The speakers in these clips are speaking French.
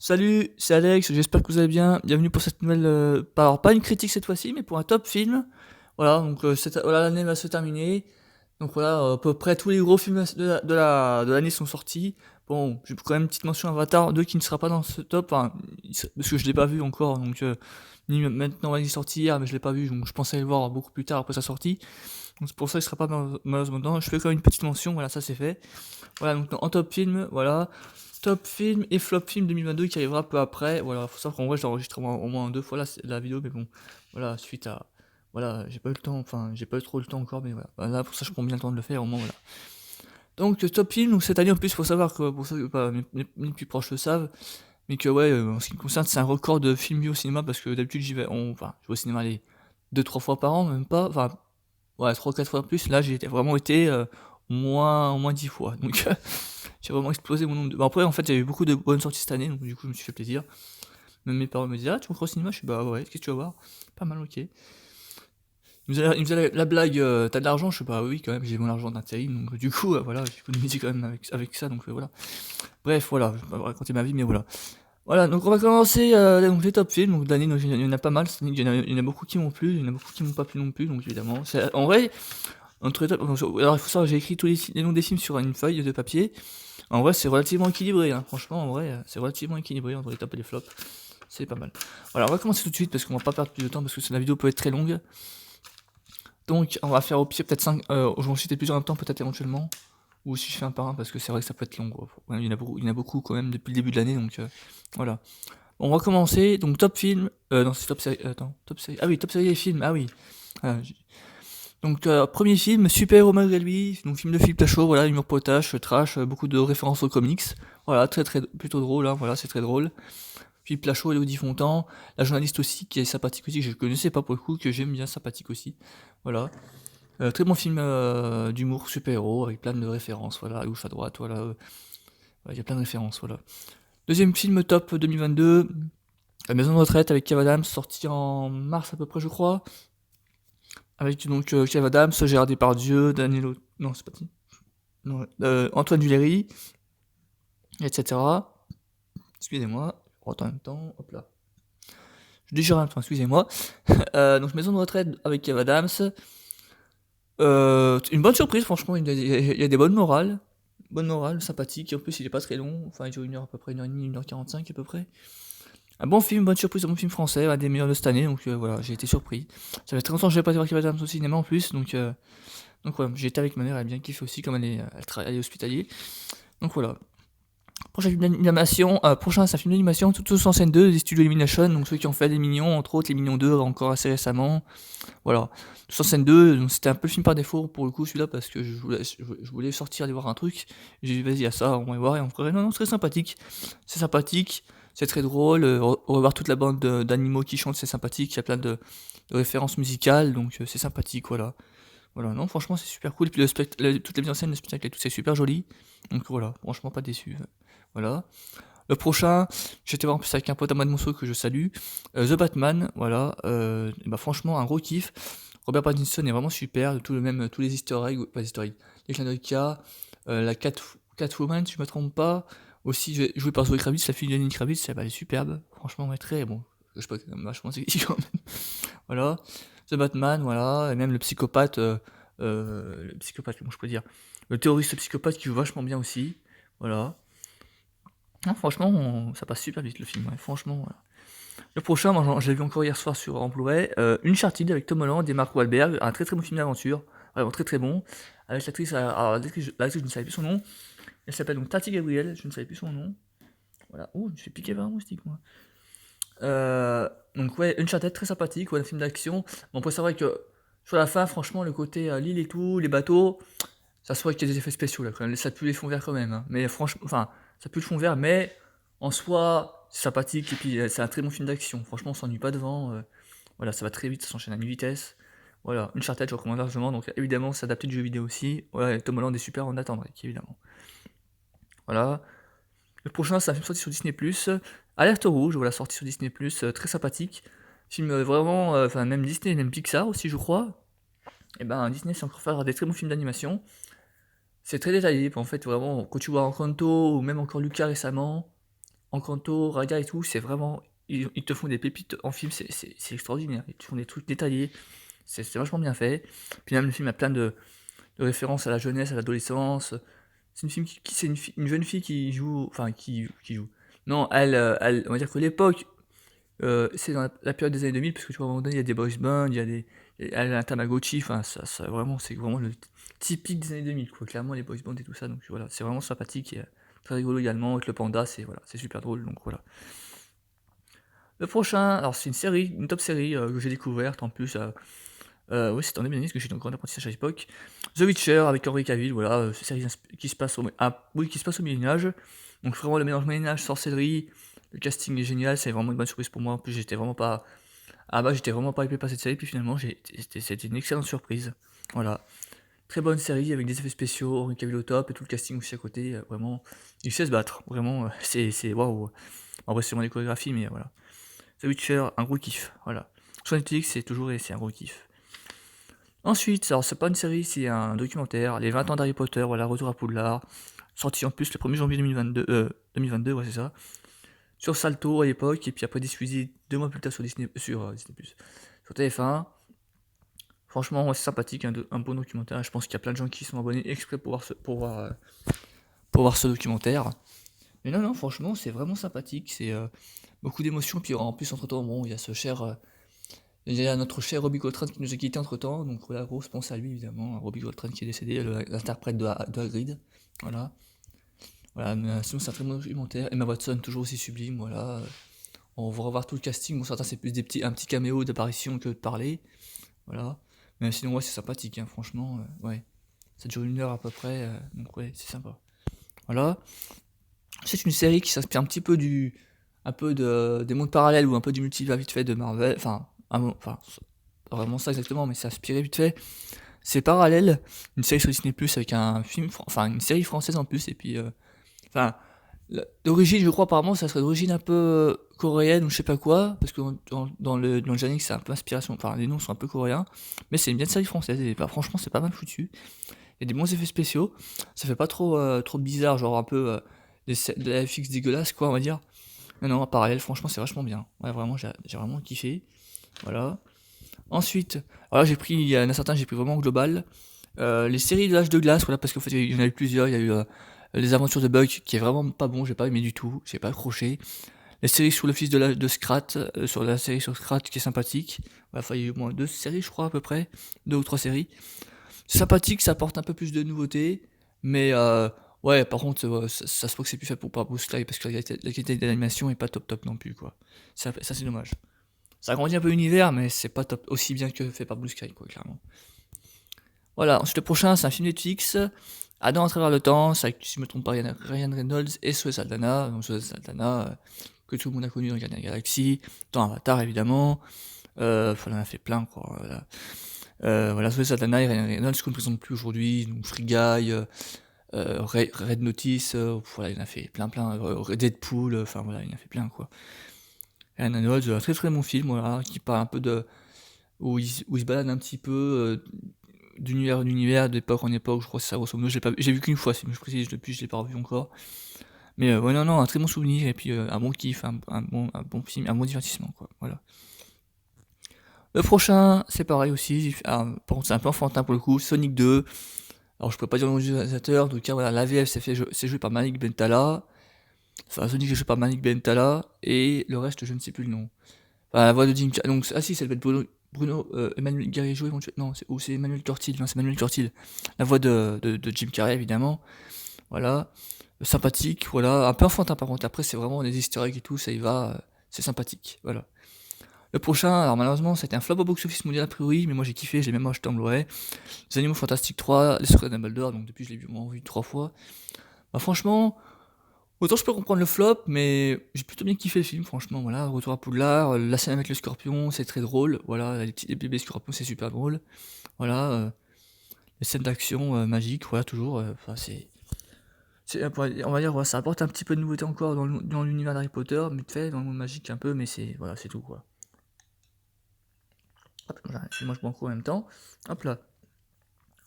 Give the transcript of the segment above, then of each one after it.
Salut, c'est Alex, j'espère que vous allez bien. Bienvenue pour cette nouvelle, alors pas une critique cette fois-ci, mais pour un top film. Voilà, donc voilà, l'année va se terminer. Donc voilà, à peu près tous les gros films de l'année sont sortis. Bon, j'ai quand même une petite mention Avatar 2 qui ne sera pas dans ce top, enfin, parce que je l'ai pas vu encore, donc ni maintenant il est sorti hier, mais je l'ai pas vu, donc je pensais le voir beaucoup plus tard après sa sortie. Donc c'est pour ça qu'il sera pas malheureusement dedans. Je fais quand même une petite mention, voilà, ça c'est fait. Voilà, donc en top film, voilà. Top film et flop film 2022 qui arrivera peu après. Voilà, faut savoir qu'en vrai, j'ai enregistré au moins deux fois la vidéo, mais bon, voilà, suite à. Voilà, j'ai pas eu le temps, enfin, j'ai pas eu trop le temps encore, mais voilà. Là, pour ça, je prends bien le temps de le faire, au moins, voilà. Donc, top film, donc cette année, en plus, faut savoir que, pour ça, bah, mes plus proches le savent, mais que, ouais, en ce qui me concerne, c'est un record de films vus au cinéma, parce que d'habitude, enfin, je vais au cinéma les 2-3 fois par an, même pas, enfin, ouais, 3-4 fois plus. Là, vraiment été au moins 10 fois. Donc, j'ai vraiment explosé mon nombre de. Bon, après, en fait, il y a eu beaucoup de bonnes sorties cette année, donc du coup, je me suis fait plaisir. Même mes parents me disaient, ah, tu vas au cinéma? Je suis, bah ouais, qu'est-ce que tu vas voir? Pas mal, ok. Il me faisait la blague, t'as de l'argent? Je sais pas, oui, quand même, j'ai mon argent d'intérim, donc du coup, voilà, j'économisais quand même avec ça, donc voilà. Bref, voilà, je vais pas vous raconter ma vie, mais voilà. Voilà, donc on va commencer donc les top films, donc d'année, donc il y en a pas mal, cette année, il y en a beaucoup qui m'ont plu, il y en a beaucoup qui m'ont pas plu non plus, donc évidemment. En vrai, entre les top, alors il faut savoir, j'ai écrit tous les noms des films sur une feuille de papier. En vrai, c'est relativement équilibré, hein. Franchement, en vrai, c'est relativement équilibré entre les tops et les flops. C'est pas mal. Voilà, on va commencer tout de suite parce qu'on va pas perdre plus de temps parce que la vidéo peut être très longue. Donc, on va faire au pire peut-être 5. Je vais en citer plusieurs en même temps, peut-être éventuellement. Ou si je fais un par un parce que c'est vrai que ça peut être long, gros. Ouais, il y en a beaucoup quand même depuis le début de l'année, donc voilà. On va commencer. Donc, top film. Non, c'est top série. Attends, top série. Ah oui, top série et film. Ah oui. Voilà, donc premier film, Super Héros malgré lui, donc film de Philippe Lachaud, voilà, humour potache, trash, beaucoup de références aux comics, voilà, plutôt drôle, hein, voilà, c'est très drôle. Philippe Lachaud, Elodie Fontan, la journaliste aussi, qui est sympathique aussi, que je connaissais pas pour le coup, que j'aime bien, sympathique aussi, voilà. Très bon film d'humour super-héros, avec plein de références, voilà, à gauche, à droite, voilà, il y a plein de références, voilà. Deuxième film top 2022, La Maison de retraite avec Kev Adams, sorti en mars à peu près, je crois. Avec donc Kev Adams, Gérard Depardieu, Danilo. Non, c'est pas dit. Non, Antoine Duléry, etc. Excusez-moi, je reprends en même temps. Hop là. Je dis Gérard en même temps, excusez-moi. Donc Maison de retraite avec Kev Adams. Une bonne surprise, franchement. Il y a des bonnes morales. Bonne morale, sympathique. Et en plus, il est pas très long. Enfin, il dure une heure à peu près, une heure et demie, 1h45 à peu près. Un bon film, bonne surprise, un bon film français, un des meilleurs de cette année. Donc voilà, j'ai été surpris. Ça fait très longtemps que je n'avais pas été voir Kev Adams au cinéma en plus. Donc voilà, j'ai été avec ma mère, elle a bien kiffé aussi, comme elle est hospitalier. Donc voilà. Prochain film d'animation, prochain c'est un film d'animation, Tous en scène 2, des studios Illumination, donc ceux qui ont fait Les Mignons, entre autres Les Mignons 2 encore assez récemment. Voilà. Tous en scène 2, donc c'était un peu le film par défaut pour le coup celui-là parce que je voulais sortir aller voir un truc. J'ai dit vas-y à ça, on va y voir et on ferait. Non, non, c'est c'est sympathique, c'est très drôle. Revoir toute la bande d'animaux qui chantent, c'est sympathique, il y a plein de références musicales, donc c'est sympathique, voilà. Voilà, non, franchement, c'est super cool. Et puis, toutes les mises en scène, le spectacle et tout, c'est super joli. Donc voilà, franchement, pas déçu. Voilà. Le prochain, j'étais voir en plus avec un pote à moi de Monceau que je salue. The Batman, voilà. Et bah, franchement, un gros kiff. Robert Pattinson est vraiment super. Tous les easter eggs, pas les easter eggs, les clins d'œil qu'il y a. Catwoman, si je me trompe pas. Aussi, joué par Zoe Kravitz, la fille de Lenny Kravitz, elle est superbe. Franchement, ouais, très bon. Je sais pas, quand même vachement sexy quand même. Voilà. The Batman, voilà, et même le psychopathe, comment je peux dire, le terroriste psychopathe qui joue vachement bien aussi, voilà. Non, franchement, ça passe super vite le film, ouais, franchement, voilà. Le prochain, moi, je l'ai vu encore hier soir en Blu-ray, Uncharted avec Tom Holland et Mark Wahlberg, un très très bon film d'aventure, vraiment très très bon, avec l'actrice, alors l'actrice, je ne savais plus son nom, elle s'appelle donc Tati Gabriel, je ne savais plus son nom, voilà, oh, je me suis piqué par un moustique, moi. Donc ouais, Uncharted très sympathique, ouais, un film d'action. Bon, après c'est vrai que sur la fin, franchement, le côté l'île et tout, les bateaux, ça se voit qu'il y a des effets spéciaux là quand même. Ça pue les fonds verts quand même, hein. Mais franchement, enfin, ça pue le fond vert, mais en soi, c'est sympathique et puis c'est un très bon film d'action. Franchement, on s'ennuie pas devant. Voilà, ça va très vite, ça s'enchaîne à une vitesse. Voilà, Uncharted, je recommande largement. Donc évidemment, c'est adapté du jeu vidéo aussi. Voilà, et Tom Holland est super, on attendrait, évidemment. Voilà. Le prochain, c'est un film sorti sur Disney+. Alerte rouge, voilà, sorti sur Disney+, très sympathique. Film vraiment, enfin même Disney, même Pixar aussi, je crois. Et ben Disney sait encore faire des très bons films d'animation. C'est très détaillé, en fait, vraiment, quand tu vois Encanto, ou même encore Lucas récemment, Encanto, Raya et tout, c'est vraiment ils te font des pépites en film, c'est extraordinaire. Ils te font des trucs détaillés, c'est vachement bien fait. Puis même le film a plein de références à la jeunesse, à l'adolescence. C'est une film qui c'est une jeune fille qui joue enfin qui joue. Non, elle on va dire que l'époque, c'est dans la période des années 2000 parce que tu vois, à un moment donné, il y a des boys bands, il y a des elle a un Tamagotchi, enfin ça vraiment, c'est vraiment le typique des années 2000 quoi, clairement les boys bands et tout ça, donc voilà, c'est vraiment sympathique et très rigolo également avec le panda, c'est voilà, c'est super drôle, donc voilà. Le prochain, alors c'est une série, une top série, que j'ai découverte en plus, oui, c'était en 2010 parce que j'étais en grand apprentissage à l'époque. The Witcher avec Henry Cavill, voilà, série qui se passe oui, qui se passe au Moyen Âge. Donc vraiment le mélange Moyen Âge, sorcellerie, le casting est génial, c'est vraiment une bonne surprise pour moi. En plus, j'étais vraiment pas hypé par cette série, puis finalement, c'était une excellente surprise. Voilà, très bonne série avec des effets spéciaux, Henry Cavill au top et tout le casting aussi à côté, vraiment, il sait se battre, vraiment, c'est waouh. En vrai, c'est moins les chorégraphies, mais voilà. The Witcher, un gros kiff, voilà. Sur Netflix, c'est un gros kiff. Ensuite, alors c'est pas une série, c'est un documentaire, les 20 ans d'Harry Potter, voilà, Retour à Poudlard, sorti en plus le 1er janvier 2022, ouais c'est ça, sur Salto à l'époque, et puis après diffusé 2 mois plus tard sur Disney+, sur TF1. Franchement, ouais, c'est sympathique, un bon documentaire, je pense qu'il y a plein de gens qui sont abonnés exprès pour voir ce documentaire. Mais non, non, franchement, c'est vraiment sympathique, c'est beaucoup d'émotions, puis en plus, entre-temps, bon, il y a il y a notre cher Robbie Coltrane qui nous a quitté entre temps, donc voilà, grosse pensée à lui évidemment, Robbie Coltrane qui est décédé, l'interprète de Hagrid, voilà. Voilà, mais sinon c'est un très bon documentaire, Emma Watson toujours aussi sublime, voilà. On va revoir tout le casting, bon certains c'est plus un petit caméo d'apparition que de parler, voilà. Mais sinon ouais c'est sympathique, hein, franchement, ouais. Ça dure 1 heure à peu près, donc ouais c'est sympa. Voilà. C'est une série qui s'inspire un peu des mondes parallèles ou un peu du multivers vite fait de Marvel, enfin, pas vraiment ça exactement, mais c'est inspiré vite fait. C'est Parallèle, une série sur Disney Plus avec enfin une série française en plus, et puis, enfin, d'origine, je crois apparemment, ça serait d'origine un peu coréenne ou je sais pas quoi, parce que dans le générique c'est un peu inspiration, enfin les noms sont un peu coréens, mais c'est une bien série française, et bah, franchement c'est pas mal foutu. Il y a des bons effets spéciaux, ça fait pas trop bizarre, genre un peu de la FX dégueulasse quoi, on va dire. Non, non, en parallèle, franchement, c'est vachement bien. Ouais, vraiment, j'ai vraiment kiffé. Voilà. Ensuite, alors là, il y en a certains, j'ai pris vraiment global. Les séries de l'âge de glace, voilà, parce qu'en fait, il y en a eu plusieurs. Il y a eu Les Aventures de Buck, qui est vraiment pas bon, j'ai pas aimé du tout, j'ai pas accroché. Les séries sur le fils de Scrat, sur la série sur Scrat, qui est sympathique. Voilà, enfin, il y a eu au moins 2 séries, je crois, à peu près. 2 ou 3 séries. C'est sympathique, ça apporte un peu plus de nouveautés, mais ouais, par contre, ça se voit que c'est plus fait pour Blue Sky parce que la qualité de l'animation est pas top top non plus, quoi. Ça c'est dommage. Ça agrandit un peu l'univers, mais c'est pas top aussi bien que fait par Blue Sky, quoi, clairement. Voilà, ensuite le prochain, c'est un film Netflix, Adam à travers le temps, c'est avec, si je me trompe pas, Ryan Reynolds et Zoé Saldana, donc Zoé Saldana, que tout le monde a connu dans Gardien de la Galaxie, dans Avatar évidemment, enfin, on en a fait plein, quoi, voilà. Voilà, Zoé Saldana et Ryan Reynolds qu'on ne présente plus aujourd'hui, donc Free Guy, Red Notice, voilà, il en a fait plein, Deadpool, enfin voilà, il en a fait plein, quoi. Ryan Reynolds, un très très bon film, voilà, qui parle un peu où il se balade un petit peu d'univers en univers, d'époque en époque, je crois que c'est ça grosso modo, j'ai vu qu'une fois, si je précise, depuis je l'ai pas revu encore. Mais ouais, non, non, un très bon souvenir, et puis un bon kiff, un bon film, un bon divertissement, quoi, voilà. Le prochain, c'est pareil aussi, par contre c'est un peu enfantin pour le coup, Sonic 2. Alors je peux pas dire le nom du réalisateur, en tout cas voilà, la VF c'est joué par Malik Bentala, enfin Sonic est joué par Malik Bentala, et le reste je ne sais plus le nom. Enfin la voix de Jim donc ah si, ça doit être Bruno Emmanuel Garijo éventuellement, ou c'est Emmanuel Curtil, non c'est Emmanuel Curtil. La voix de Jim Carrey évidemment, voilà, sympathique, voilà, un peu enfantin par contre, après c'est vraiment des easter eggs et tout, ça y va, c'est sympathique, voilà. Le prochain, alors malheureusement, c'était un flop au box-office mondial a priori, mais moi j'ai kiffé, j'ai même acheté en Blu-ray. Les Animaux Fantastiques 3, Les Secrets de Dumbledore, donc depuis je l'ai vu, moi, vu 3 fois. Bah franchement, autant je peux comprendre le flop, mais j'ai plutôt bien kiffé le film, franchement, voilà. Retour à Poudlard, la scène avec le scorpion, c'est très drôle, voilà. Les bébés scorpions, c'est super drôle, voilà. Les scènes d'action magiques, voilà, toujours, enfin on va dire, voilà, ça apporte un petit peu de nouveauté encore dans l'univers d'Harry Potter, mais fait dans le monde magique un peu, mais voilà, c'est tout, quoi. Hop, moi je banco en même temps. Hop là.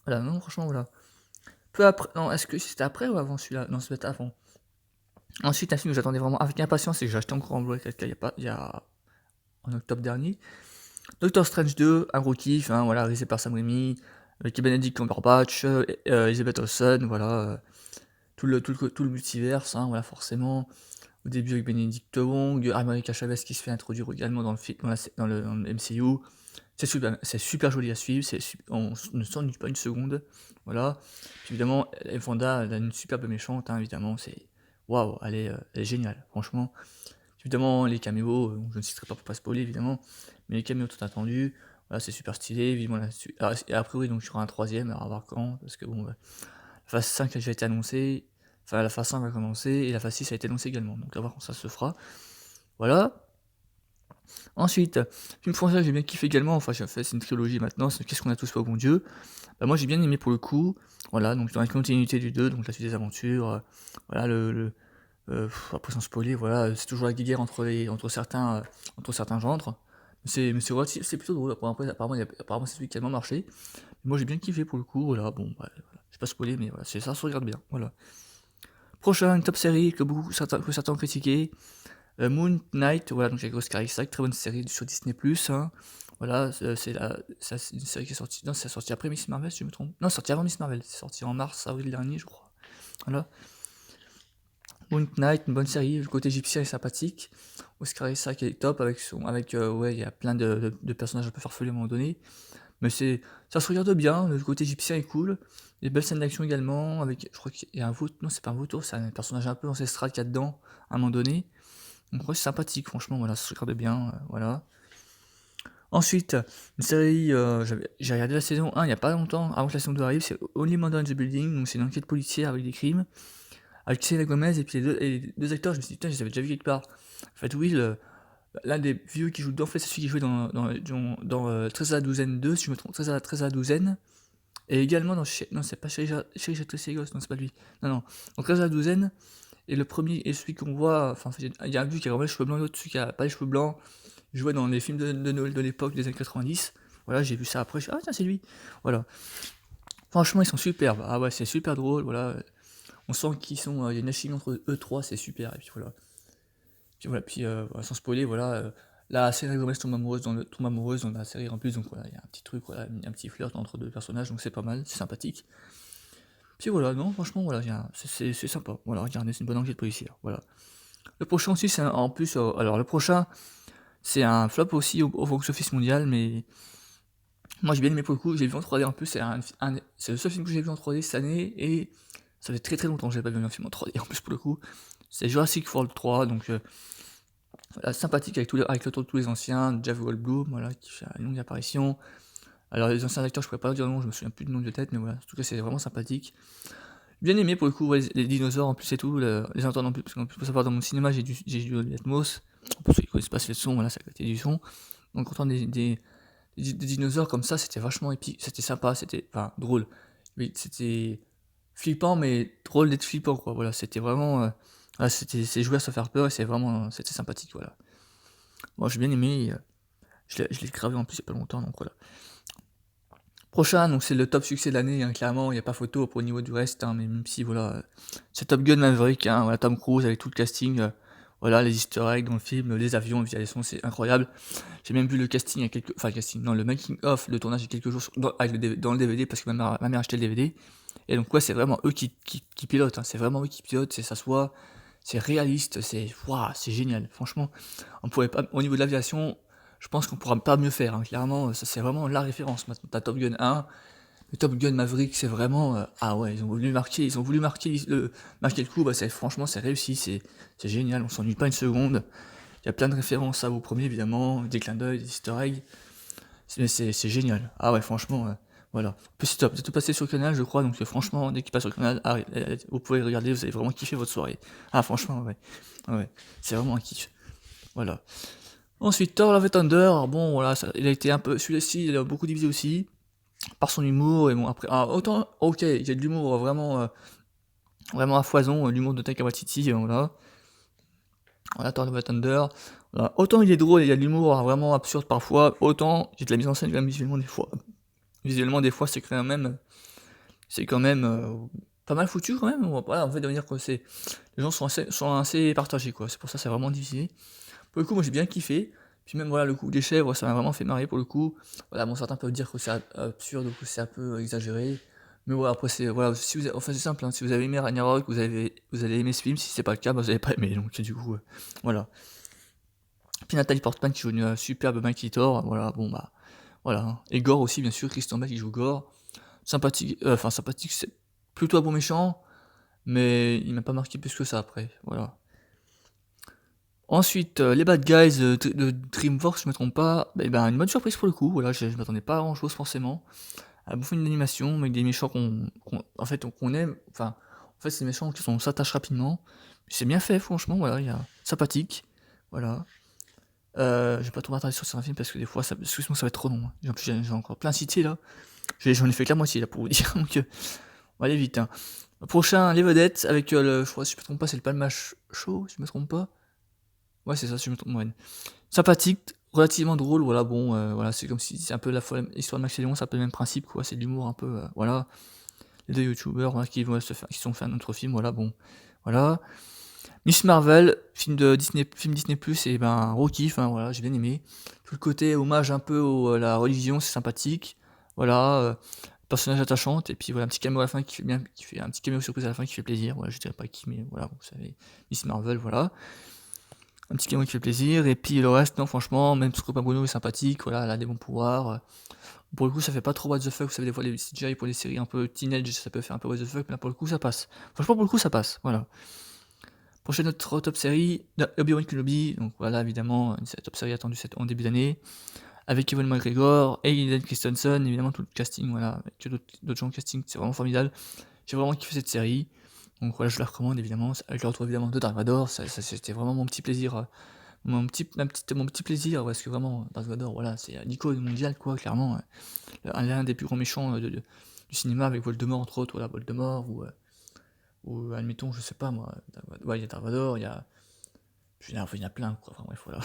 Voilà, non, franchement, voilà. Peu après. Non, est-ce que c'était après ou avant celui-là? Non, ça doit être avant. Ensuite, un film que j'attendais vraiment avec impatience et que j'ai acheté encore en Blu-ray 4K il y a en octobre dernier. Doctor Strange 2, un gros kiff, hein, voilà, réalisé par Sam Raimi, avec Benedict Cumberbatch, Elizabeth Olsen, voilà, tout le multiverse, hein, voilà, forcément. Au début avec Benedict Wong, America Chavez qui se fait introduire également dans le film, dans le MCU. C'est super joli à suivre, on ne s'ennuie pas une seconde, voilà. Puis évidemment, Wanda, elle a une superbe méchante, hein, évidemment, c'est waouh, elle est géniale, franchement. Évidemment, les caméos, je ne citerai pas pour pas spoiler, évidemment, mais les caméos tout attendus, voilà, c'est super stylé, vivement là-dessus. Et a priori, donc, il y aura un troisième, à voir quand, parce que bon, la phase 5 a déjà été annoncée, enfin, la phase 5 va commencer, et la phase 6 a été annoncée également, donc à voir quand ça se fera. Voilà. Ensuite, film français que j'ai bien kiffé également, enfin, c'est une trilogie maintenant, c'est Qu'est-ce qu'on a tous fait au bon Dieu. Bah, moi, j'ai bien aimé pour le coup, voilà, donc dans la continuité du 2, donc la suite des aventures, voilà, après sans spoiler, voilà, c'est toujours la guerre entre certains genres. C'est plutôt drôle. Après, apparemment c'est celui qui a le moins marché. Moi j'ai bien kiffé pour le coup, voilà, bon, bah, voilà. Je vais pas spoiler, mais voilà, ça se regarde bien, voilà. Prochain, une top série que certains ont critiqué, Moon Knight, voilà, donc avec Oscar Isaac, très bonne série sur Disney+, hein. Voilà, c'est une série qui est sortie, non, c'est sorti après Miss Marvel, si je me trompe. Non, c'est sorti avant Miss Marvel, c'est sorti en mars, avril dernier, je crois. Voilà. Moon Knight, une bonne série, le côté égyptien est sympathique. Oscar Isaac est top ouais, il y a plein de personnages un peu farfelus à un moment donné. Mais ça se regarde bien, le côté égyptien est cool. Les belles scènes d'action également, je crois qu'il y a un vautour, non c'est pas un vautour, c'est un personnage un peu ancestral qu'il y a dedans, à un moment donné. Donc ouais, c'est sympathique, franchement, voilà, ça se regarde bien, voilà. Ensuite, une série, j'ai regardé la saison 1 il y a pas longtemps, avant que la saison 2 arrive, c'est Only Murder in the Building, donc c'est une enquête policière avec des crimes. Avec Selena Gomez et puis les deux acteurs, je me suis dit, putain, je les avais déjà vus quelque part. En fait, oui, l'un des vieux qui joue dedans, en fait, c'est celui qui jouait dans 13 à la douzaine 2, si je me trompe, 13 à la douzaine. Et également non, c'est pas Chéri Château Ghost, non, c'est pas lui. Non, non. Donc 13 à la douzaine, et le premier est celui qu'on voit, enfin, il y a un vieux qui a vraiment les cheveux blancs, l'autre, celui qui a pas les cheveux blancs, il jouait dans les films de Noël de l'époque, des années 90. Voilà, j'ai vu ça après, ah, tiens, c'est lui. Voilà. Franchement, ils sont superbes. Ah ouais, c'est super drôle, voilà. On sent qu'il y a une alchimie entre eux trois, c'est super. Et puis voilà. Voilà, sans spoiler, voilà. La Selena Gomez tombe amoureuse dans la série en plus, donc voilà, il y a un petit truc, voilà, un petit flirt entre deux personnages, donc c'est pas mal, c'est sympathique. Puis voilà, non, franchement, voilà, c'est sympa. Voilà, regardez, c'est une bonne enquête policière. Voilà. Le prochain aussi, en plus, alors le prochain, c'est un flop aussi au box-office mondial, mais moi j'ai bien aimé pour le coup, j'ai vu en 3D en plus, c'est le seul film que j'ai vu en 3D cette année, et ça fait très très longtemps que j'ai pas vu un film en 3D en plus pour le coup. C'est Jurassic World 3, donc voilà, sympathique avec le tour de tous les anciens, Jeff Goldblum, voilà, qui fait une longue apparition. Alors les anciens acteurs, je pourrais pas dire le nom, je me souviens plus du nom de tête, mais voilà, en tout cas c'est vraiment sympathique. Bien aimé pour le coup, ouais, les dinosaures en plus et tout, les entendre en plus, parce qu'en plus, pour savoir, dans mon cinéma, j'ai du Atmos, pour ceux qui connaissent pas le son, voilà, c'est la qualité du son. Donc entendre des dinosaures comme ça, c'était vachement épique, c'était sympa, c'était, enfin, drôle. Oui, c'était flippant, mais drôle d'être flippant, quoi, voilà, c'était vraiment, voilà, c'est joué à se faire peur, et c'était sympathique, voilà. Moi, j'ai bien aimé, je l'ai gravé en plus il y a pas longtemps, donc voilà. Prochain, donc c'est le top succès de l'année, hein, clairement, il n'y a pas photo au niveau du reste, hein, mais même si, voilà, c'est Top Gun Maverick, hein, voilà, Tom Cruise avec tout le casting, voilà, les easter eggs dans le film, les avions, via les sons, c'est incroyable. J'ai même vu le casting, le making of, le tournage il y a quelques jours dans le DVD, parce que ma mère a acheté le DVD, et donc ouais, c'est vraiment eux qui pilotent, hein, c'est vraiment eux qui pilotent, c'est réaliste, waouh, c'est génial, franchement, on pourrait pas, au niveau de l'aviation, je pense qu'on pourra pas mieux faire, hein. Clairement, ça c'est vraiment la référence maintenant. T'as Top Gun 1, le Top Gun Maverick, c'est vraiment, ah ouais, ils ont voulu marquer le coup, bah franchement c'est réussi, c'est génial, on s'ennuie pas une seconde. Il y a plein de références à vos premiers évidemment, des clins d'œil, des easter eggs, c'est génial. Ah ouais, franchement, voilà. En plus c'est top, c'est tout passé sur le canal je crois, donc franchement, dès qu'il passe sur le canal, vous pouvez regarder, vous allez vraiment kiffer votre soirée. Ah franchement, ouais, ouais, c'est vraiment un kiff. Voilà. Ensuite, Thor Love and Thunder, bon voilà, il a été un peu, celui-ci, il a beaucoup divisé aussi, par son humour, et bon après, autant, ok, il y a de l'humour vraiment à foison, l'humour de Taika Waititi, voilà, Thor Love and Thunder, voilà. Autant il est drôle, il y a de l'humour vraiment absurde parfois, autant il y a de la mise en scène quand même visuellement des fois c'est quand même, pas mal foutu quand même. Voilà, en fait, de dire que les gens sont assez partagés, quoi. C'est pour ça que c'est vraiment divisé. Pour le coup, moi j'ai bien kiffé. Puis même voilà, le coup des chèvres, ça m'a vraiment fait marrer pour le coup. Voilà, bon, certains peuvent dire que c'est absurde ou que c'est un peu exagéré. Mais voilà, après, voilà, si vous enfin, c'est simple, hein, si vous avez aimé Ragnarok, vous allez aimer ce film. Si c'est pas le cas, bah, vous avez pas aimé. Donc, du coup, voilà. Puis Nathalie Portman qui joue une superbe Mighty Thor. Voilà, bon, bah, voilà. Hein. Et Gore aussi, bien sûr, Christian Bale qui joue Gore. Sympathique, sympathique, c'est plutôt un bon méchant. Mais il m'a pas marqué plus que ça après. Voilà. Ensuite, les Bad Guys de DreamWorks, si je me trompe pas, une bonne surprise pour le coup, voilà, je m'attendais pas à grand chose forcément. Un bon film d'animation, avec des méchants qu'on aime, enfin, en fait, c'est des méchants qui s'attachent rapidement. C'est bien fait, franchement, voilà, il y a sympathique, voilà. Je vais pas trop m'attarder sur certains films parce que des fois, excuse-moi, ça va être trop long. Hein. En plus, j'ai encore plein cité là. J'en ai fait que la moitié là pour vous dire, donc on va aller vite. Hein. Prochain, les vedettes, avec je crois, si je me trompe pas, c'est le Palmach Show, si je me trompe pas. Ouais, c'est ça, si je me trompe. Ouais. Sympathique, relativement drôle, voilà, bon, voilà, c'est comme si c'est un peu la histoire de Max et Léon, c'est un peu le même principe, quoi, c'est de l'humour un peu, voilà. Les deux youtubeurs voilà, qui se sont fait un autre film, voilà, bon, voilà. Miss Marvel, film Disney Plus, et un gros kiff, hein, voilà, j'ai bien aimé. Tout le côté hommage un peu à la religion, c'est sympathique, voilà. Personnage attachante, et puis voilà, un petit caméo à la fin qui fait un petit caméo surprise à la fin qui fait plaisir, voilà, je dirais pas qui, mais voilà, vous savez, Miss Marvel, voilà. Un petit caméo qui fait plaisir, et puis le reste, non, franchement, même Scopa Bruno est sympathique, voilà, elle a des bons pouvoirs. Pour le coup, ça fait pas trop what the fuck, vous savez, des fois, les CGI pour les séries un peu teenage, ça peut faire un peu what the fuck, mais là, pour le coup, ça passe. Franchement, pour le coup, ça passe, voilà. Prochaine notre top série, Obi-Wan Kenobi, donc voilà, évidemment, une top série attendue en début d'année, avec Ewan McGregor, et Hayden Christensen, évidemment, tout le casting, voilà, avec d'autres gens au casting, c'est vraiment formidable. J'ai vraiment kiffé cette série. Donc voilà, je la recommande évidemment. Je le retrouve évidemment de Dark Vador. Ça, c'était vraiment mon petit plaisir. Mon petit plaisir, parce que vraiment, Dark Vador, voilà, c'est l'icône mondiale, quoi, clairement. L'un des plus grands méchants du cinéma, avec Voldemort, entre autres, voilà, Voldemort, ou admettons, je sais pas moi, ouais, il y a Dark Vador, il y a. Il y en a plein, quoi, enfin bref, voilà.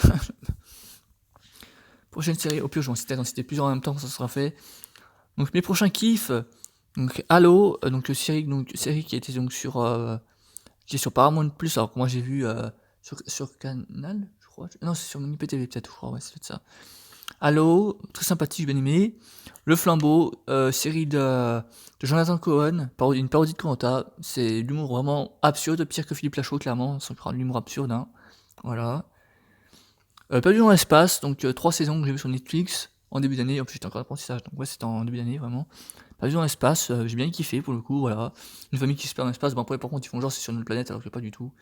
Prochaine série, au pire, je vais en citer plusieurs en même temps, quand ça sera fait. Donc mes prochains kiffs, donc Halo, donc série qui était donc qui est sur Paramount Plus, alors que moi j'ai vu sur Canal, je crois. Non, c'est sur mon IPTV peut-être, je crois, ouais, c'est peut-être ça. Halo, très sympathique, j'ai bien aimé. Le Flambeau, série de Jonathan Cohen, une parodie de Koh-Lanta. C'est l'humour vraiment absurde, pire que Philippe Lachaud, clairement, sans prendre l'humour absurde, hein. Voilà. Perdu dans l'espace, donc 3 saisons que j'ai vu sur Netflix en début d'année. En plus, j'étais encore d'apprentissage, donc ouais, c'était en début d'année, vraiment. Perdu dans l'espace, j'ai bien kiffé pour le coup, voilà. Une famille qui se perd dans l'espace, bon après par contre ils font genre c'est sur notre planète alors que pas du tout.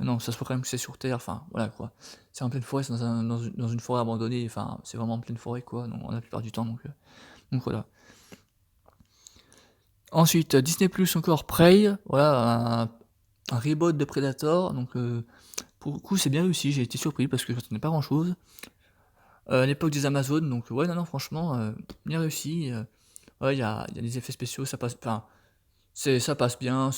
Non, ça se voit quand même que c'est sur Terre, enfin voilà quoi. C'est en pleine forêt, c'est dans une forêt abandonnée, enfin c'est vraiment en pleine forêt quoi, non, la plupart du temps donc voilà. Ensuite, Disney Plus encore Prey, voilà, un reboot de Predator, donc pour le coup c'est bien réussi, j'ai été surpris parce que je n'attendais pas grand chose. À l'époque des Amazones, donc ouais non franchement, bien réussi. Ouais, il y a des effets spéciaux, ça passe, enfin, ça passe bien,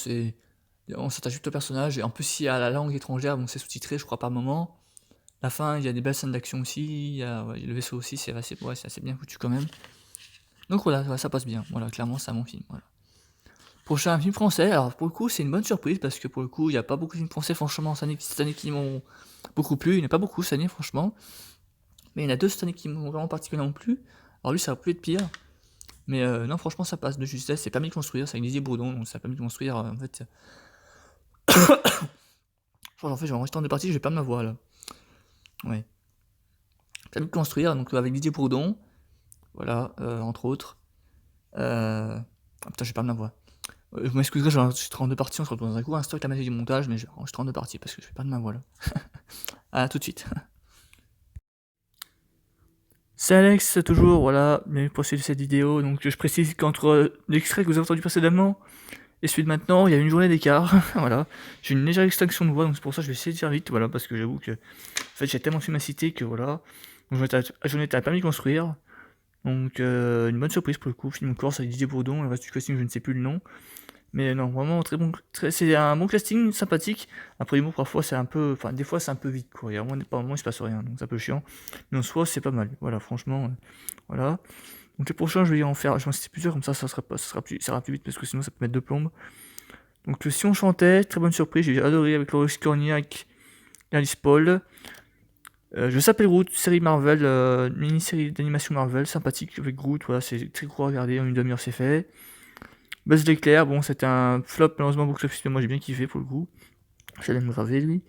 on s'attache vite au personnage, et en plus, s'il y a la langue étrangère, donc c'est sous-titré, je crois, par moment. La fin, il y a des belles scènes d'action aussi, il y a le vaisseau aussi, c'est assez bien foutu quand même. Donc voilà, ouais, ça passe bien, voilà, clairement, c'est un bon film, voilà. Prochain film français, alors pour le coup, c'est une bonne surprise, parce que pour le coup, il n'y a pas beaucoup de films français, franchement, cette année qui m'ont beaucoup plu, il n'y en a pas beaucoup cette année, franchement. Mais il y en a deux cette année qui m'ont vraiment particulièrement plu. Alors lui, ça va plus être pire. Mais non, franchement, ça passe de justesse. C'est permis de construire, c'est avec Didier Bourdon, donc ça a permis de construire. En fait, en fait, j'ai enregistré en deux parties, je vais perdre ma voix là. Ouais. Permis de construire, donc avec Didier Bourdon, voilà, entre autres. Ah putain, j'ai perdu ma voix. Vous m'excuserez, j'ai enregistré en deux parties, on se retrouve dans un coup, un stock la magie du montage, mais j'ai enregistré en deux parties parce que je vais perdre ma voix là. À tout de suite. C'est Alex, toujours, voilà, bienvenue pour cette vidéo. Donc je précise qu'entre l'extrait que vous avez entendu précédemment et celui de maintenant, il y a une journée d'écart. Voilà, j'ai une légère extinction de voix, donc c'est pour ça que je vais essayer de faire vite, voilà, parce que j'avoue que en fait j'ai tellement de films à citer que voilà. Donc j'en étais à permis de construire. Donc une bonne surprise pour le coup, film en course avec Didier Bourdon, le reste du casting je ne sais plus le nom. Mais non, vraiment très bon, c'est un bon casting, sympathique. Après l'humour parfois c'est un peu, enfin des fois c'est un peu vite quoi, il y a il se passe rien, donc c'est un peu chiant. Mais en soi c'est pas mal, voilà franchement, voilà. Donc les prochains je vais en citer plusieurs, comme ça ça sera plus vite parce que sinon ça peut mettre de plombe. Donc Si on chantait, très bonne surprise, j'ai adoré avec Loris Korniak et Alice Paul. Je s'appelle Groot, série Marvel, mini-série d'animation Marvel, sympathique avec Groot, voilà, c'est très court à regarder, en une demi-heure c'est fait. Buzz l'éclair, bon c'était un flop malheureusement box office, mais moi j'ai bien kiffé pour le coup. J'allais me graver lui.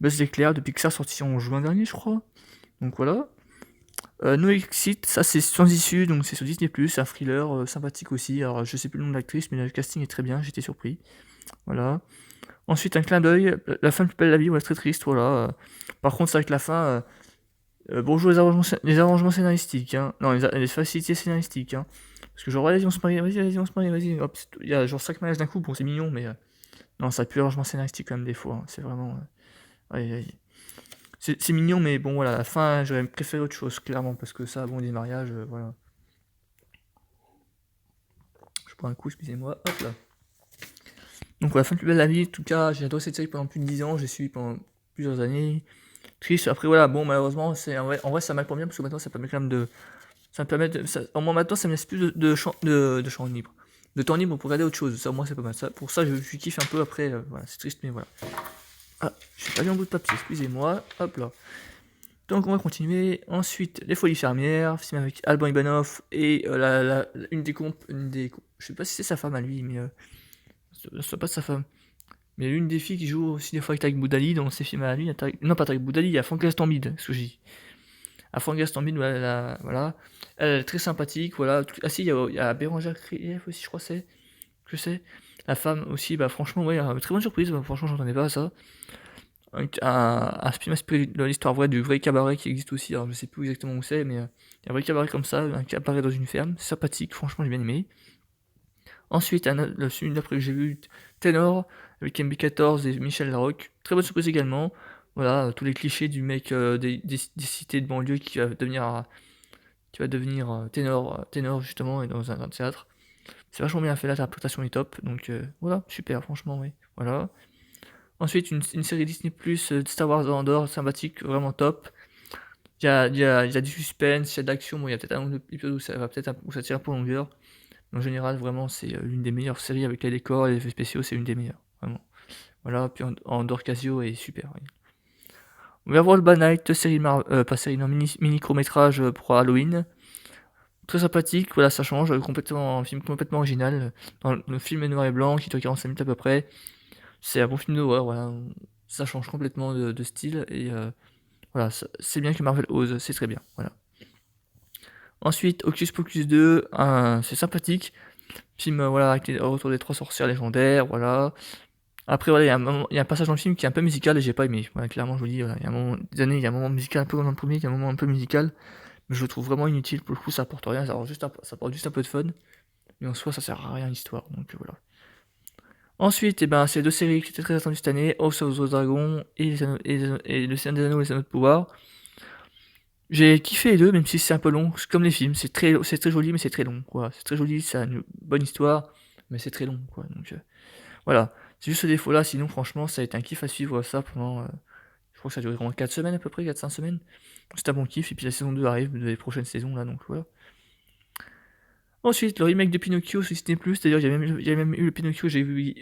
Buzz l'éclair de Pixar sorti en juin dernier je crois. Donc voilà. No Exit, ça c'est sans issue, donc c'est sur Disney+, c'est un thriller sympathique aussi. Alors je sais plus le nom de l'actrice, mais le casting est très bien, j'étais surpris. Voilà. Ensuite un clin d'œil, la fin de Plus belle la vie, voilà, très triste, voilà. Par contre c'est vrai que la fin, bonjour les arrangements scénaristiques, hein. Non, les facilités scénaristiques, hein. Parce que genre, vas-y, on se marie, vas-y, on se marie, vas-y. Hop, il y a genre 5 mariages d'un coup, bon, c'est mignon, mais non, ça pue l'arrangement scénaristique quand même des fois, hein. C'est vraiment. Aïe, aïe. C'est mignon, mais bon, voilà, à la fin, j'aurais préféré autre chose, clairement, parce que ça, bon, des mariages, voilà. Je prends un coup, excusez-moi, hop là. Donc, la fin de Plus belle la vie, en tout cas, j'ai adoré cette série pendant plus de 10 ans, j'ai suivi pendant plusieurs années. Triste, après, voilà, bon, malheureusement, en vrai ça m'a pas bien, parce que maintenant, ça permet quand même de. Ça me permet de. Au moins maintenant, ça me laisse plus de champ libre. De temps libre pour regarder autre chose. Ça, au moins, c'est pas mal. Ça, pour ça, je kiffe un peu après. Voilà, c'est triste, mais voilà. Ah, j'ai pas vu en bout de papier, excusez-moi. Hop là. Donc, on va continuer. Ensuite, Les Folies Fermières, film avec Alban Ivanov et une des je sais pas si c'est sa femme à lui, mais. Ce pas sa femme. Mais l'une des filles qui joue aussi des fois avec Tarek Boudali dans ses films à lui. Non, pas Tarek Boudali, il y a Franck Gastambide, ce que j'ai dit. À Franck Gastambide, voilà. Elle est très sympathique, voilà. Ah si, il y a Bérangère Krief aussi, je crois, je sais. La femme aussi, bah franchement, ouais, très bonne surprise, bah, franchement, j'entendais pas ça. Un film inspiré de l'histoire vraie, du vrai cabaret qui existe aussi, alors je sais plus exactement où c'est, mais il y a un vrai cabaret comme ça, un cabaret dans une ferme, c'est sympathique, franchement, j'ai bien aimé. Ensuite, le film d'après que j'ai vu, Ténor, avec MB14 et Michel Larocque, très bonne surprise également. Voilà, tous les clichés du mec des cités de banlieue qui va devenir ténor justement et dans un théâtre. C'est vachement bien fait, l'interprétation est top, donc voilà, super, franchement, oui. Voilà. Ensuite, une série Disney Plus de Star Wars Andor, sympathique, vraiment top. Il y a du suspense, il y a de l'action, bon, il y a peut-être un épisode où ça tire un peu en longueur. En général, vraiment, c'est l'une des meilleures séries avec les décors et les effets spéciaux, c'est l'une des meilleures, vraiment. Voilà, puis Andor Casio est super. Oui. Werewolf by Night, pas série, non, mini court-métrage pour Halloween. Très sympathique, voilà, ça change, un film complètement original. Dans le film est noir et blanc, qui dure 45 minutes à peu près. C'est un bon film d'horreur, voilà. Ça change complètement de style, et voilà, c'est bien que Marvel ose, c'est très bien, voilà. Ensuite, Hocus Pocus 2, c'est sympathique. Film, voilà, avec le retour des trois sorcières légendaires, voilà. Après, voilà, il y a un passage dans le film qui est un peu musical et j'ai pas aimé. Voilà, clairement, je vous dis, voilà, il y a un moment, il y a un moment musical un peu comme dans le premier, il y a un moment un peu musical. Mais je le trouve vraiment inutile, pour le coup ça apporte rien, ça apporte juste un peu de fun, mais en soi ça sert à rien l'histoire, donc voilà. Ensuite, c'est deux séries qui étaient très attendues cette année, House of the Dragon et, Le Seigneur des Anneaux et les Anneaux de Pouvoir. J'ai kiffé les deux, même si c'est un peu long, comme les films, c'est très joli, mais c'est très long, quoi. C'est très joli, ça a une bonne histoire, mais c'est très long, quoi. Donc voilà, c'est juste ce défaut-là, sinon franchement ça a été un kiff à suivre ça pendant, je crois que ça a duré vraiment 4 semaines à peu près, 4-5 semaines. C'est un bon kiff, et puis la saison 2 arrive, les prochaines saisons là, donc voilà. Ensuite, le remake de Pinocchio sur Disney+, d'ailleurs, il y a même eu le Pinocchio, j'ai vu...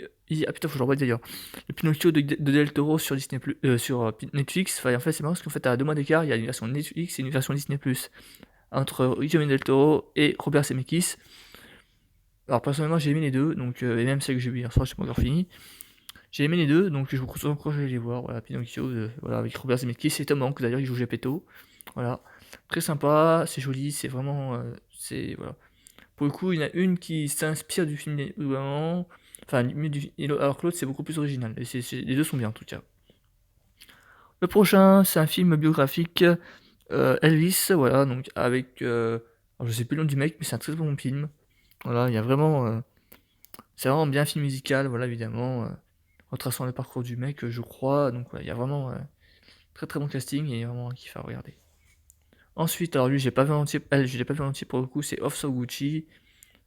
Ah putain, faut que je le revoie d'ailleurs. Le Pinocchio de Del Toro sur Disney+, sur Netflix, enfin, en fait, c'est marrant parce qu'en fait, à 2 mois d'écart, il y a une version Netflix et une version Disney+, entre Guillermo del Toro et Robert Zemeckis. Alors, personnellement, j'ai aimé les deux, donc, et même celle que j'ai vu hier soir, j'ai pas encore fini. J'ai aimé les deux, donc je vous conseille encore d'aller les voir, voilà, Pinocchio, voilà, avec Robert Zemeckis et Tom Hanks, d'ailleurs, il joue Geppetto. Voilà, très sympa, c'est joli, c'est vraiment... voilà. Pour le coup, il y en a une qui s'inspire du film vraiment, enfin, alors que l'autre c'est beaucoup plus original. Et les deux sont bien en tout cas. Le prochain, c'est un film biographique, Elvis, voilà, donc avec, alors je sais plus le nom du mec, mais c'est un très bon film. Voilà, il y a vraiment, c'est vraiment bien un film musical, voilà, évidemment, retraçant le parcours du mec, je crois. Donc voilà, il y a vraiment très très bon casting et vraiment un kiff à regarder. Ensuite, alors lui, j'ai pas vu entier, je l'ai pas vu entier pour le coup, c'est Off So Gucci,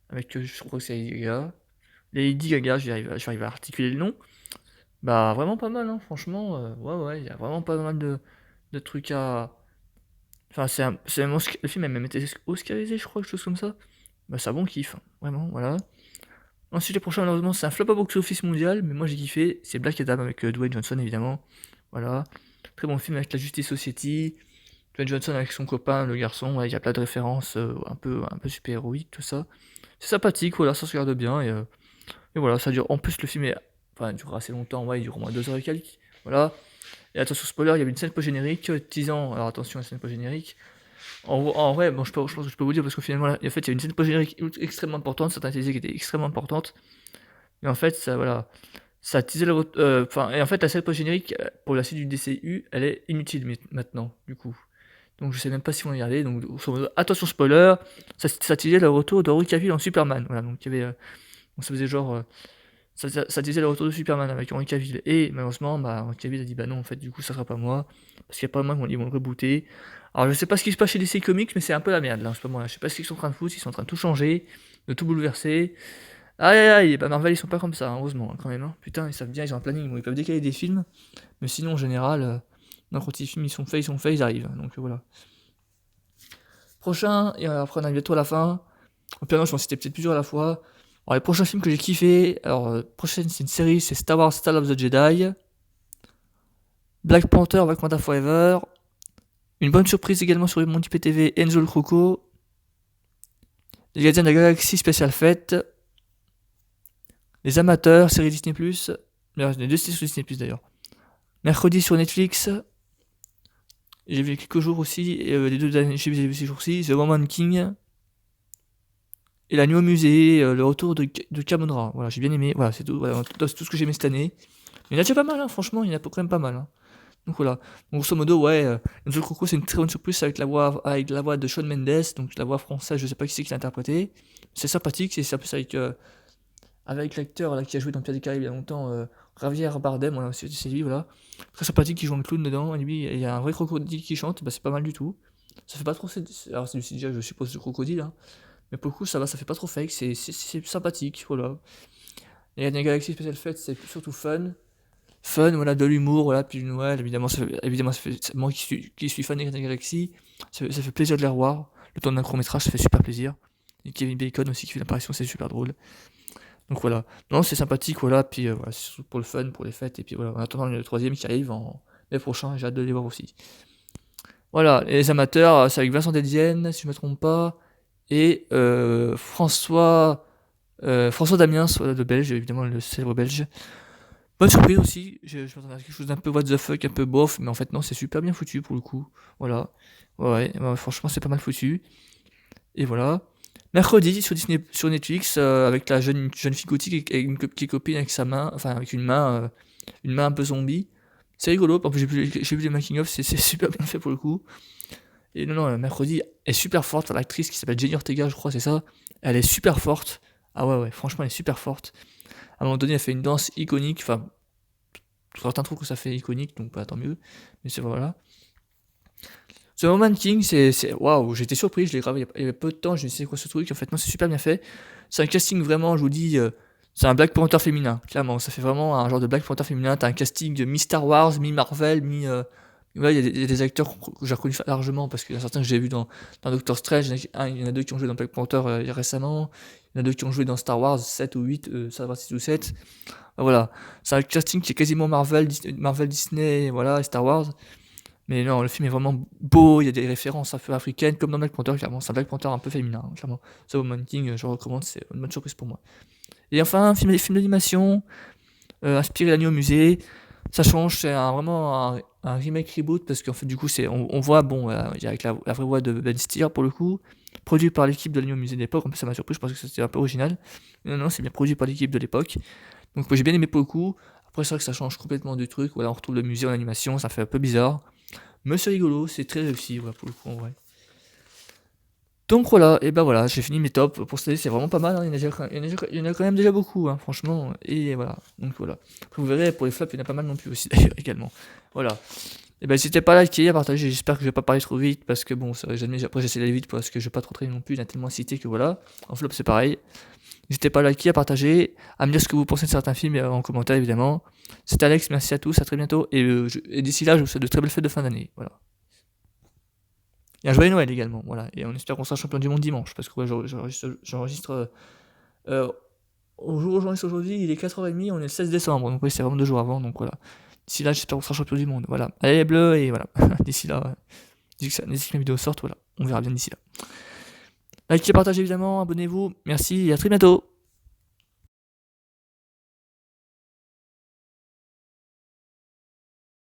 avec, je crois que c'est Lady Gaga. Lady Gaga, j'arrive à articuler le nom. Bah, vraiment pas mal, hein, franchement. Ouais, il y a vraiment pas mal de trucs à. Enfin, le film a même été oscarisé, je crois, quelque chose comme ça. Bah, c'est un bon kiff, hein, vraiment, voilà. Ensuite, le prochain, malheureusement, c'est un flop à box-office mondial, mais moi j'ai kiffé. C'est Black Adam avec Dwayne Johnson, évidemment. Voilà. Très bon film avec la Justice Society. Dwayne Johnson avec son copain, le garçon. Ouais, il y a plein de références un peu super-héroïques, tout ça. C'est sympathique, voilà, ça se regarde bien. Et voilà, ça dure. En plus, le film est. Enfin, il dure assez longtemps, ouais, il dure au moins 2 heures et quelques. Voilà. Et attention, spoiler, il y avait une scène post-générique, teasant. Alors attention, la scène post-générique. En vrai, bon, je pense que je peux vous dire parce que finalement, en fait, il y a une scène post-générique extrêmement importante. Certains disaient qu'elle était extrêmement importante. Mais en fait, ça, voilà. Ça teasait le. Enfin, et en fait, la scène post-générique pour la suite du DCU, elle est inutile maintenant, du coup. Donc je sais même pas si on y aller. Donc attention spoiler, ça teasait le retour de Henry Cavill en Superman. Voilà, donc il y avait. Donc ça faisait genre. Ça disait le retour de Superman avec Henry Cavill. Et malheureusement, bah, Henry Cavill a dit bah non, en fait, du coup, ça sera pas moi. Parce qu'il y a pas moi, ils vont le rebooter. Alors, je sais pas ce qui se passe chez DC Comics, mais c'est un peu la merde là en ce moment là. Je sais pas ce qu'ils sont en train de foutre, ils sont en train de tout changer, de tout bouleverser. Aïe aïe aïe, bah Marvel, ils sont pas comme ça, hein, heureusement, hein, quand même. Hein. Putain, ils savent bien, ils ont un planning où ils peuvent décaler des films. Mais sinon, en général, quand les films ils sont faits, ils arrivent. Donc voilà. Prochain, et après on arrive bientôt à la fin. Au pire, non, je m'en citais peut-être plusieurs à la fois. Alors, les prochains films que j'ai kiffé, alors, prochaine, c'est une série, c'est Star Wars Star of the Jedi, Black Panther, Wakanda Forever, une bonne surprise également sur Monty PTV, Enzo le Croco, Les Gardiens de la Galaxie Spécial Fête, Les Amateurs, série Disney+, les deux séries sur Disney+, d'ailleurs. Mercredi sur Netflix, j'ai vu quelques jours aussi, les deux derniers j'ai vu ces jours-ci, The Woman King, et la nuit au musée, le retour de Kamondra. Voilà, j'ai bien aimé, voilà, c'est tout, voilà, c'est tout ce que j'ai aimé cette année. Il y en a déjà pas mal, hein, franchement, il y en a quand même pas mal. Hein. Donc voilà. Donc, grosso modo, ouais, Enzo Coco, c'est une très bonne surprise avec la voix de Shawn Mendes, donc la voix française, je sais pas qui c'est qui l'a interprété. C'est sympathique, c'est plus avec l'acteur là, qui a joué dans Pierre des Caraïbes il y a longtemps, Javier Bardem, voilà, c'est lui, voilà. Très sympathique, qui joue un clown dedans, et lui, il y a un vrai crocodile qui chante, bah c'est pas mal du tout. Ça fait pas trop. Alors c'est du CGI, je suppose, du crocodile, hein. Mais pour le coup, ça va, ça fait pas trop fake, c'est sympathique, voilà. Et la Galaxy Special Fête, c'est surtout fun, voilà, de l'humour, voilà, puis Noël, évidemment, moi qui suis fan des Galaxy, ça fait plaisir de les revoir. Le temps d'un court-métrage, ça fait super plaisir. Et Kevin Bacon aussi qui fait l'apparition, c'est super drôle. Donc voilà, non, c'est sympathique, voilà, puis voilà, c'est surtout pour le fun, pour les fêtes, et puis voilà, en attendant le troisième qui arrive en mai prochain, j'ai hâte de les voir aussi. Voilà, les amateurs, c'est avec Vincent Dedienne, si je me trompe pas, et François Damiens, voilà, le belge, évidemment le célèbre belge. Bonne surprise aussi, je m'attendais à quelque chose d'un peu what the fuck, un peu bof, mais en fait non, c'est super bien foutu pour le coup. Voilà. Ouais, franchement c'est pas mal foutu. Et voilà. Mercredi sur Disney, sur Netflix, avec la jeune fille gothique qui est copine avec sa main, enfin avec une main un peu zombie. C'est rigolo, en plus j'ai vu les making of, c'est super bien fait pour le coup. Et non, mercredi est super forte, l'actrice qui s'appelle Jenny Ortega, je crois, c'est ça. Elle est super forte. Ah ouais, franchement elle est super forte. À un moment donné, elle fait une danse iconique, enfin certains trouvent que ça fait iconique, donc bah, tant mieux. Mais c'est voilà. The Woman King, waouh, j'étais surpris, je l'ai gravé il y avait peu de temps, je me suis dit c'est quoi ce truc, en fait non, c'est super bien fait. C'est un casting vraiment, je vous dis, c'est un Black Panther féminin, clairement, ça fait vraiment un genre de Black Panther féminin, t'as un casting mi-Star Wars, mi-Marvel, ouais, il y a des acteurs que j'ai reconnus largement, parce qu'il y a certains que j'ai vus dans Doctor Strange, il y en a deux qui ont joué dans Black Panther récemment, il y en a deux qui ont joué dans Star Wars 7 ou 8, Star Wars 6 ou 7. Voilà, c'est un casting qui est quasiment Marvel, Disney, voilà, et Star Wars. Mais non, le film est vraiment beau, il y a des références un peu africaines, comme dans Black Panther, clairement. C'est un Black Panther un peu féminin, hein, clairement. The Woman King, je recommande, c'est une bonne surprise pour moi. Et enfin, film d'animation, inspiré l'agneau au musée. Ça change, c'est vraiment un remake reboot, parce qu'en fait, du coup, on voit, bon, il y a avec la vraie voix de Ben Stiller pour le coup, produit par l'équipe de l'agneau au musée de l'époque. En plus, ça m'a surpris, je pensais que c'était un peu original. Non, c'est bien produit par l'équipe de l'époque. Donc, moi, j'ai bien aimé pour le coup. Après, c'est vrai que ça change complètement du truc. Voilà, on retrouve le musée en animation, ça fait un peu bizarre. Mais c'est rigolo, c'est très réussi, voilà, pour le coup, en vrai. Donc voilà, et ben voilà, j'ai fini mes tops pour cette année, c'est vraiment pas mal, hein, il y en a quand même déjà beaucoup, hein, franchement, et voilà, donc voilà. Après, vous verrez, pour les flops, il y en a pas mal non plus aussi, d'ailleurs, également. Voilà. Et ben n'hésitez pas à liker, à partager, j'espère que je vais pas parler trop vite, parce que bon, jamais, après j'essaie d'aller vite, parce que je vais pas trop traîner non plus, il y en a tellement cité que voilà. En flop, c'est pareil. N'hésitez pas à liker, à partager, à me dire ce que vous pensez de certains films en commentaire, évidemment. C'était Alex, merci à tous, à très bientôt, et d'ici là, je vous souhaite de très belles fêtes de fin d'année, voilà. Et un joyeux Noël également, voilà. Et on espère qu'on sera champion du monde dimanche, parce que ouais, j'enregistre au jour où j'enregistre aujourd'hui, il est 4h30, on est le 16 décembre, donc oui, c'est vraiment 2 jours avant, donc voilà. D'ici là, j'espère qu'on sera champion du monde, voilà. Allez les bleus, et voilà. D'ici là, d'ici que la vidéo sorte, voilà. On verra bien d'ici là. Likez, partagez évidemment, abonnez-vous, merci et à très bientôt.